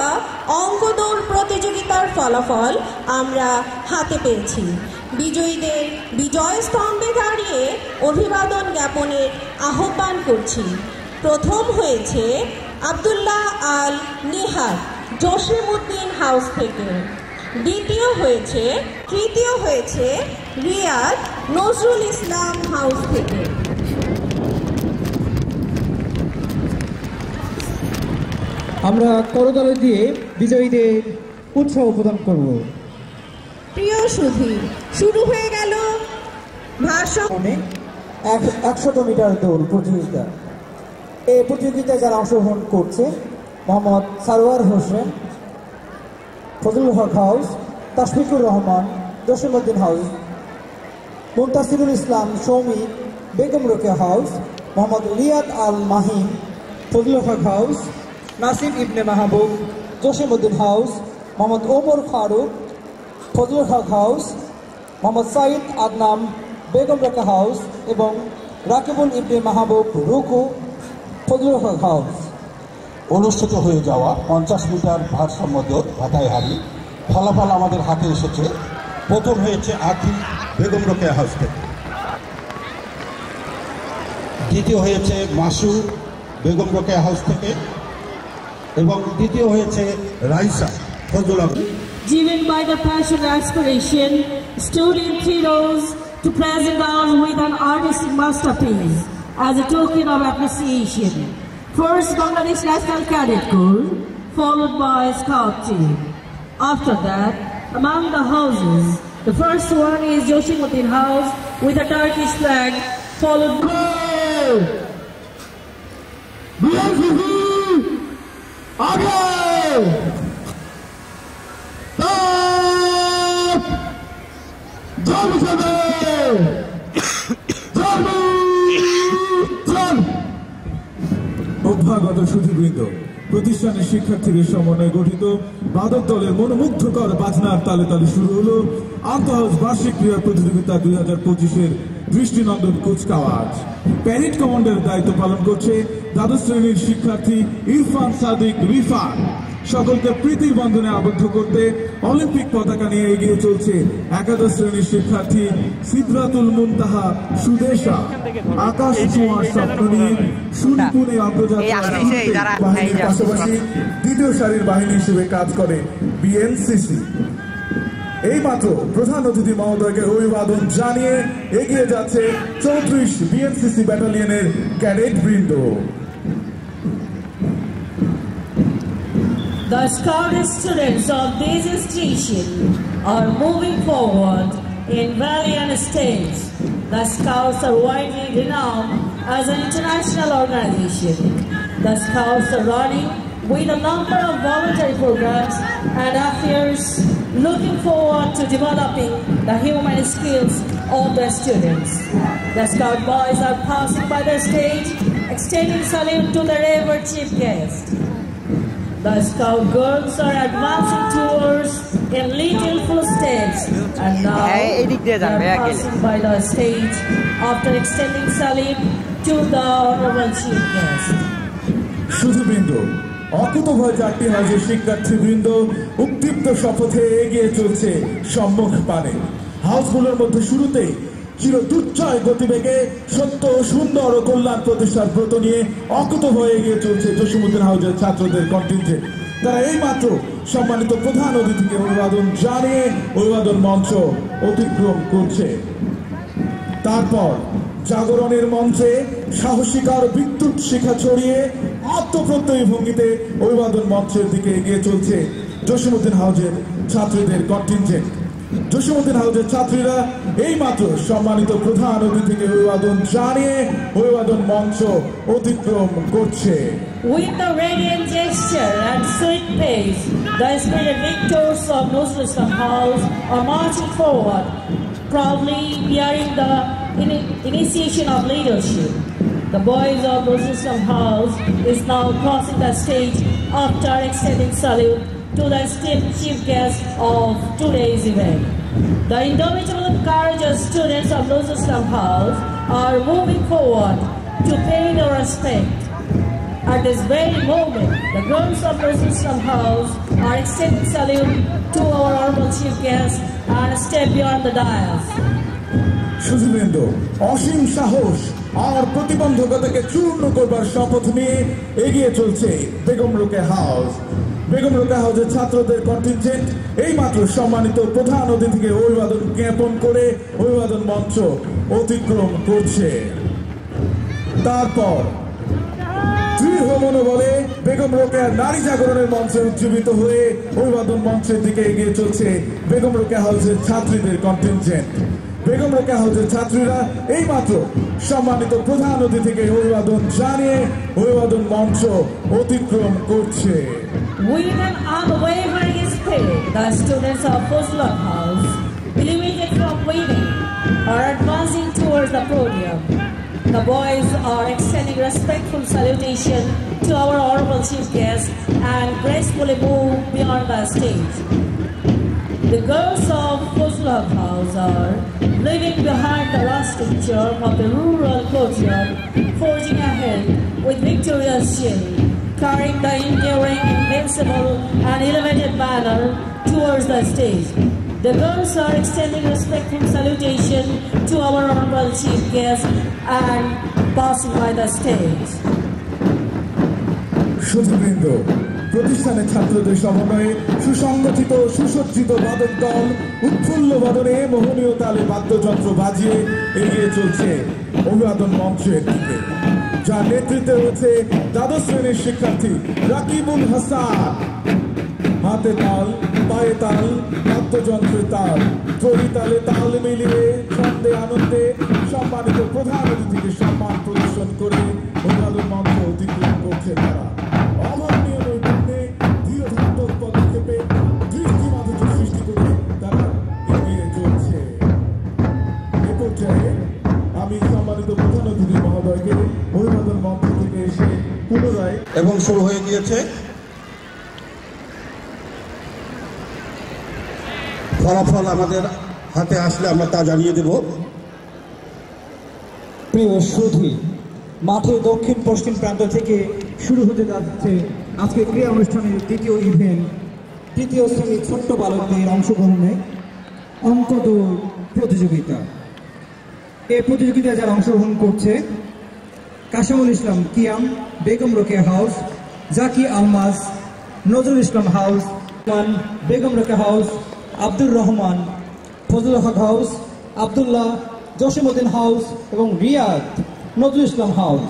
যাওয়া অঙ্ক দৌড় প্রতিযোগিতার ফলাফল আমরা হাতে পেয়েছি। বিজয়ীদের বিজয় স্তম্ভে দাঁড়িয়ে অভিবাদন জ্ঞাপনের আহ্বান করছি। প্রথম হয়েছে আব্দুল্লাহ আল নিহার জসিমউদ্দিন হাউস থেকে, তৃতীয় হয়েছে রিয়াদ নজরুল ইসলাম হাউস থেকে। আমরা করতালি দিয়ে বিজয়ীদের উৎসাহ প্রদান করব। প্রিয় সুধী, শুরু হয়ে গেল 100 মিটার দৌড় প্রতিযোগিতা। এই প্রতিযোগিতায় যারা অংশগ্রহণ করছে মোহাম্মদ সারোয়ার হোসেন, ফজলুল হক হাউস, তাশফিকুর রহমান জসিমউদ্দিন হাউস, মুনতাসিরুল ইসলাম সৌমিক বেগম রোকেয়া হাউস, মোহাম্মদ রিয়াদ আল মাহিন ফজলুল হক হাউস, নাসিম ইবনে মাহবুব জসিমউদ্দিন হাউস, মোহাম্মদ ওমর ফারুক ফজলুল হক হাউস, মোহাম্মদ সাইদ আদনাম বেগম রোকেয়া হাউস এবং রাকিবুল ইবনে মাহবুব রুকু ফজলুল হক হাউস। অনুষ্ঠিত হয়ে যাওয়া 50 মিটার ভারসাম্য দৌড় ভাটাইহারি ফলাফল আমাদের হাতে এসেছে। প্রথম হয়েছে আখি বেগম রোকেয়া হাউস থেকে, দ্বিতীয় হয়েছে মাসু বেগম রোকেয়া হাউস থেকে এবং তৃতীয় হয়েছে রাইসা ফজলুল হক। Driven by the passion and aspiration, student heroes to present us with an artistic masterpiece as a token of appreciation. First, Bangladesh National Cadet Corps, followed by Scout team. After that, among the houses, the first one is Joshimuddin House with a Turkish flag, followed by অভ্যাগত সুধীবৃন্দ, প্রতিষ্ঠানের শিক্ষার্থীদের সমন্বয়ে গঠিত বাদক দলের মনোমুগ্ধকর বাজনার তালে তালে শুরু হলো আন্তঃহাউস বার্ষিক ক্রীড়া প্রতিযোগিতা 2025-এর দৃষ্টিনন্দন কুচকাওয়াজ। প্যারেড কমান্ডারের দায়িত্ব পালন করছে দ্বাদশ শ্রেণীর শিক্ষার্থী ইরফান সাদিক রিফান। সকলকে প্রীতির বন্ধনে আবদ্ধ করতে অলিম্পিক পতাকা নিয়ে এগিয়ে চলছে একাদশ শ্রেণীর শিক্ষার্থী সিদরাতুল মুনতাহা সুদেশা। আকাশ ছোঁয়ার স্বপ্ন নিয়ে সুনিপুণে অগ্রযাত্রা বাহিনীর পাশাপাশি দ্বিতীয় সারির বাহিনী হিসেবে কাজ করে বিএনসিসি। এইমাত্র প্রধান অতিথি মহোদয়কে অভিবাদন জানিয়ে এগিয়ে যাচ্ছে 34 বিএনসিসি ব্যাটালিয়নের ক্যাডেট বৃন্দ। the scouted students of this institution are moving forward in valiant states. The Scouts are widely renowned as an international organization. The Scouts are running with a number of voluntary programs and affairs, looking forward to developing the human skills of the students. The Scout boys are passing by the stage, extending salute to the revered chief guest. The Scout girls are advancing towards in little footsteps, and now they are passing by the stage after extending salute to the honorable chief guest. সুধীবৃন্দ, অকুতভয় চারটি হাউসের শিক্ষার্থীবৃন্দ উদ্দীপ্ত শপথে এগিয়ে চলছে সম্মুখ পানে। হাউসগুলোর মধ্যে শুরুতেই চির দুর্জয় গতিবেগে সত্য সুন্দর ও কল্যাণ প্রতিষ্ঠার ব্রত নিয়ে অকুতভয় এগিয়ে চলছে জসিমউদ্দিন হাউসের ছাত্রদের কন্টিনজেন্ট। তারা এইমাত্র সম্মানিত প্রধান অতিথিকে অভিবাদন জানিয়ে অভিবাদন মঞ্চ অতিক্রম করছে। তারপর জাগরণের মঞ্চে সাহসিকার বিদ্যুৎ শিখা ছড়িয়ে আত্মপ্রত্যয়ী ভঙ্গিতে অভিবাদন মঞ্চের দিকে এগিয়ে চলছে জসিমউদ্দিন হাউসের ছাত্রীদের কন্টিনজেন্ট। জসিমউদ্দিন হাউসের ছাত্রীরা এইমাত্র সম্মানিত প্রধান অতিথিকে অভিবাদন জানিয়ে অভিবাদন মঞ্চ অতিক্রম করছে। With the radiant gesture and sweet pace, the spirited victors of Nuzul Islam House are marching forward, proudly bearing the initiation of leadership. The boys of Nuzul Islam House is now crossing the stage after extending salute to the esteemed chief guest of today's event. The indomitable and courageous students of Nuzul Islam House are moving forward to pay their respect At this very moment, the girls of Nozrul Islam House are extending salute to our honorable chief guest and step beyond the dais. সুধীবৃন্দ, অসীম সাহস আর প্রতিবন্ধকতাকে চূর্ণ করবার শপথ নিয়ে এগিয়ে চলছে Begum Rokeya house. Begum Rokeya হাউসের ছাত্রদের contingent এই মাত্র সম্মানিত প্রধান অতিথিকে অভিবাদন জ্ঞাপন করে অভিবাদন মঞ্চ অতিক্রম করছে। তারপর দৃঢ় মনোবলে বেগম রোকেয়ার নারী জাগরণের মঞ্চে উজ্জীবিত হয়ে অভিবাদন মঞ্চের দিকে এগিয়ে চলছে বেগম রোকেয়া হাউসের ছাত্রীদের কন্টিনজেন্ট। বেগম রোকেয়া হাউসের ছাত্রীরা এই মাত্র সম্মানিত প্রধান অতিথিকে অভিবাদন জানিয়ে অভিবাদন মঞ্চ অতিক্রম করছে। With an unwavering spirit, the students of Fuzlur House, eliminated from waiting, are advancing towards the podium. The boys are extending respectful salutation to our honorable chief guest and gracefully move beyond the stage. The girls of Fuzlur House are leaving behind the rustic charm of the rural courtyard, forging ahead with victorious cheer, carrying the enduring, invincible and elevated banner towards the stage. The girls are extending respectful salutation to our honorable chief guest and passing by the stage. সুধীবৃন্দ, প্রতিষ্ঠানের ছাত্রদের সমন্বয়ে সুসংগঠিত সুসজ্জিত বাদক দল উৎফুল্ল বাদনে মোহনীয় তালে বাদ্যযন্ত্র বাজিয়ে এগিয়ে চলছে অভিবাদন মঞ্চের দিকে, যার নেতৃত্বে রয়েছে দ্বাদশ শ্রেণীর শিক্ষার্থী রাকিবুল হাসান। হাতে তাল, পায়ে তাল, বাদ্যযন্ত্রে তাল, ধ্বনি তালে তাল মিলিয়ে ছন্দে আনন্দে সম্মানিত প্রধান অতিথিকে সম্মান প্রদর্শন করে অভিবাদন মঞ্চ অতিক্রম করছে তারা। অভাবনীয় নৈপুণ্যে দৃঢ় পদক্ষেপে দৃষ্টি মাধুর্য সৃষ্টি করে তারা এগিয়ে চলছে। এ পর্যায়ে আমি সম্মানিত প্রধান অতিথি মহোদয়কে অভিবাদন মঞ্চ থেকে এসে পুনরায় এবং শুরু হয়ে গিয়েছে। ফলাফল আমাদের হাতে আসলে আমরা তা জানিয়ে দেব। প্রিয় সুধী, মাঠে দক্ষিণ পশ্চিম প্রান্ত থেকে শুরু হতে যাচ্ছে আজকে ক্রীড়া অনুষ্ঠানের দ্বিতীয় ইভেন্ট, তৃতীয় শ্রেণীর ছোট্ট বালকদের অংশগ্রহণে অঙ্ক দৌড় প্রতিযোগিতা। এই প্রতিযোগিতায় যারা অংশগ্রহণ করছে কাশিমুল ইসলাম কিয়াম, Begum Rokeya house, Zaki আলমাজ, Nazrul Islam house, Begum Rokeya house, Abdur Rahman, Fazlul হক হাউস, আবদুল্লাহ, জসিমউদ্দিন হাউস এবং রিয়াদ নজরুল ইসলাম হাউস।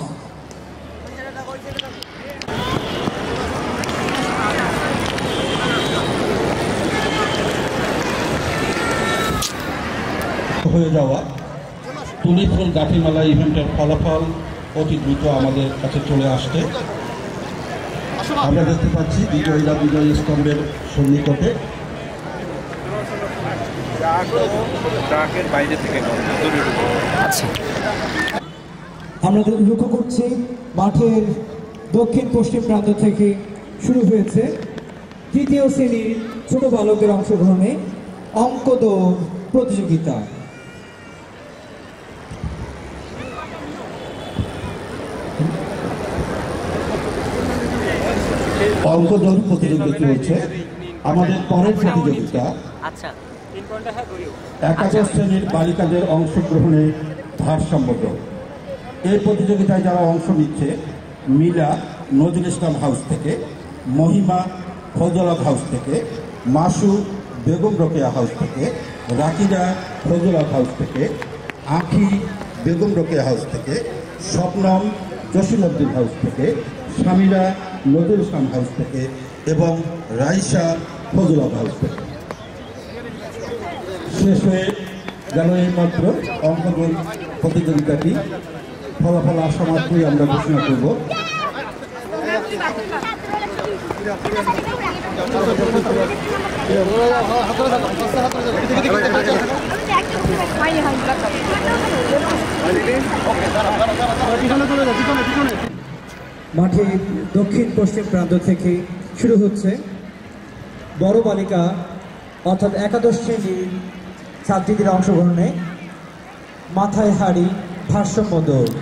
হয়ে যাওয়া তুলিফুল গাঠিমালা ইভেন্টের ফলাফল অতি দ্রুত আমাদের কাছে চলে আসছে। আমরা দেখতে পাচ্ছি বিজয়ীরা বিজয়ী স্তম্ভের সন্নিকটে। আমরা লক্ষ্য করছি মাঠের দক্ষিণ পশ্চিম প্রান্ত থেকে শুরু হয়েছে তৃতীয় শ্রেণীর ছোট বালকদের অংশগ্রহণে অঙ্ক দৌড় প্রতিযোগিতা। অঙ্ক দৌড় প্রতিযোগিতা চলছে। আমাদের পরের প্রতিযোগিতা একাদশ শ্রেণীর বালিকাদের অংশগ্রহণে ভারসাম্য দৌড়। এই প্রতিযোগিতায় যারা অংশ নিচ্ছে মিলা নজরুল ইসলাম হাউস থেকে, মহিমা ফজলুল হাউস থেকে, মাসু বেগম রোকেয়া হাউস থেকে, রাকিদা ফজলুল হাউস থেকে, আঁখি বেগম রোকেয়া হাউস থেকে, স্বপ্নম জসিমউদ্দিন হাউস থেকে, সামিরা নজরুল ইসলাম হাউস থেকে এবং রাইসা ফজলুল হাউস থেকে। শেষ হয়ে গেল এই মাত্র অঙ্ক দৌড় প্রতিযোগিতাটি। ফলাফল আসা মাত্রই আমরা ঘোষণা করব। মাঠে দক্ষিণ পশ্চিম প্রান্ত থেকে শুরু হচ্ছে বড় বালিকা অর্থাৎ একাদশ শ্রেণীর ছাত্রীদের অংশগ্রহণে মাথায় হাড়ি ভারসাম্য দৌড়।